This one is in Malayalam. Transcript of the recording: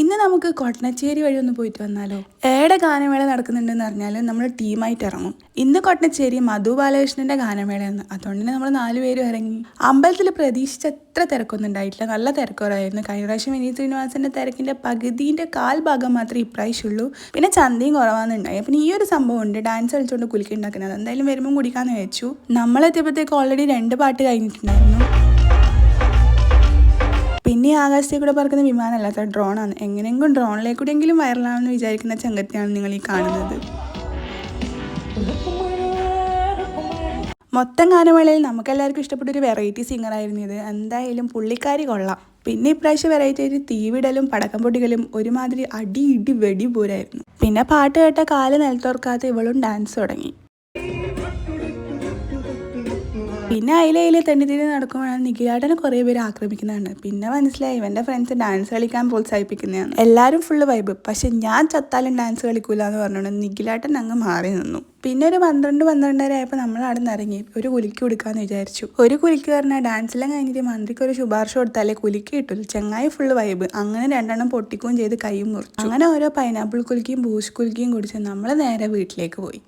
ഇന്ന് നമുക്ക് കൊട്ടനച്ചേരി വഴി ഒന്ന് പോയിട്ട് വന്നാലോ. ഏടെ ഗാനമേള നടക്കുന്നുണ്ടെന്ന് പറഞ്ഞാൽ നമ്മൾ ടീമായിട്ട് ഇറങ്ങും. ഇന്ന് കൊട്ടനച്ചേരി മധു ബാലകൃഷ്ണന്റെ ഗാനമേളയാണ്. അതുകൊണ്ട് തന്നെ നമ്മൾ 4 പേരും ഇറങ്ങി. അമ്പലത്തിൽ പ്രതീക്ഷിച്ച അത്ര തിരക്കൊന്നും ഉണ്ടായിട്ടില്ല, നല്ല തിരക്കുറവായിരുന്നു. കഴിഞ്ഞ പ്രാവശ്യം വിനീത് ശ്രീനിവാസന്റെ തിരക്കിന്റെ പകുതിന്റെ കാൽ ഭാഗം മാത്രമേ ഇപ്രാവശ്യമുള്ളൂ. പിന്നെ ചന്തയും കുറവാണെന്നുണ്ടായി. പിന്നെ ഈ ഒരു സംഭവം ഉണ്ട്, ഡാൻസ് കളിച്ചുകൊണ്ട് കുലുക്കി ഉണ്ടാക്കുന്നത്. എന്തായാലും വരുമ്പോൾ കുടിക്കാന്ന് വെച്ചു. നമ്മളെത്തിയപ്പോഴത്തേക്ക് ഓൾറെഡി 2 പാട്ട് കഴിഞ്ഞിട്ടുണ്ടായിരുന്നു. പിന്നെ ആകാശത്തിൽ കൂടെ പറക്കുന്ന വിമാനമല്ലാത്ത ഡ്രോണാണ്. എങ്ങനെയെങ്കിലും ഡ്രോണിലേക്ക് കൂടെയെങ്കിലും വൈറലാണെന്ന് വിചാരിക്കുന്ന ചങ്കത്തിയാണ് നിങ്ങൾ ഈ കാണുന്നത്. മൊത്തം ഗാനമേളയിൽ നമുക്കെല്ലാവർക്കും ഇഷ്ടപ്പെട്ടൊരു വെറൈറ്റി സിംഗറായിരുന്നു ഇത്. എന്തായാലും പുള്ളിക്കാരി കൊള്ളാം. പിന്നെ ഇപ്രാവശ്യം വെറൈറ്റി ആയിട്ട് തീവിടലും പടക്കം പൊട്ടിക്കലും ഒരുമാതിരി അടി ഇടി വെടി പോരായിരുന്നു. പിന്നെ പാട്ട് കേട്ട കാല് നിലത്തോർക്കാത്ത ഇവളും ഡാൻസ് തുടങ്ങി. പിന്നെ അതിലെ തെണ്ടിത്തിരി നടക്കുമ്പോഴാണ് നിഖിലേട്ടനെ കുറേ പേര് ആക്രമിക്കുന്നതാണ്. പിന്നെ മനസ്സിലായി ഇവൻ്റെ ഫ്രണ്ട്സ് ഡാൻസ് കളിക്കാൻ പ്രോത്സാഹിപ്പിക്കുന്നതാണ്. എല്ലാവരും ഫുള്ള് വൈബ്. പക്ഷെ ഞാൻ ചത്താലും ഡാൻസ് കളിക്കൂല എന്ന് പറഞ്ഞുകൊണ്ട് നിഖിലേട്ടൻ അങ്ങ് മാറി നിന്നു. പിന്നെ ഒരു 12-12:30 ആയപ്പോൾ നമ്മൾ അവിടെ നിന്ന് ഇറങ്ങി ഒരു കുലുക്കി കൊടുക്കാമെന്ന് വിചാരിച്ചു. ഒരു കുലുക്കി പറഞ്ഞാൽ ഡാൻസെല്ലാം കഴിഞ്ഞിട്ട് മന്ത്രിക്ക് ഒരു ശുപാർശ കൊടുത്താലേ കുലുക്കി കിട്ടുള്ളൂ. ചെങ്ങായി ഫുള്ള് വൈബ്. അങ്ങനെ 2 പൊട്ടിക്കുകയും ചെയ്ത് കൈയും മുറിച്ചു. അങ്ങനെ ഓരോ പൈനാപ്പിൾ കുലുക്കിയും ബൂസ്റ്റ് കുലുക്കിയും കുടിച്ച് നമ്മൾ നേരെ വീട്ടിലേക്ക് പോയി.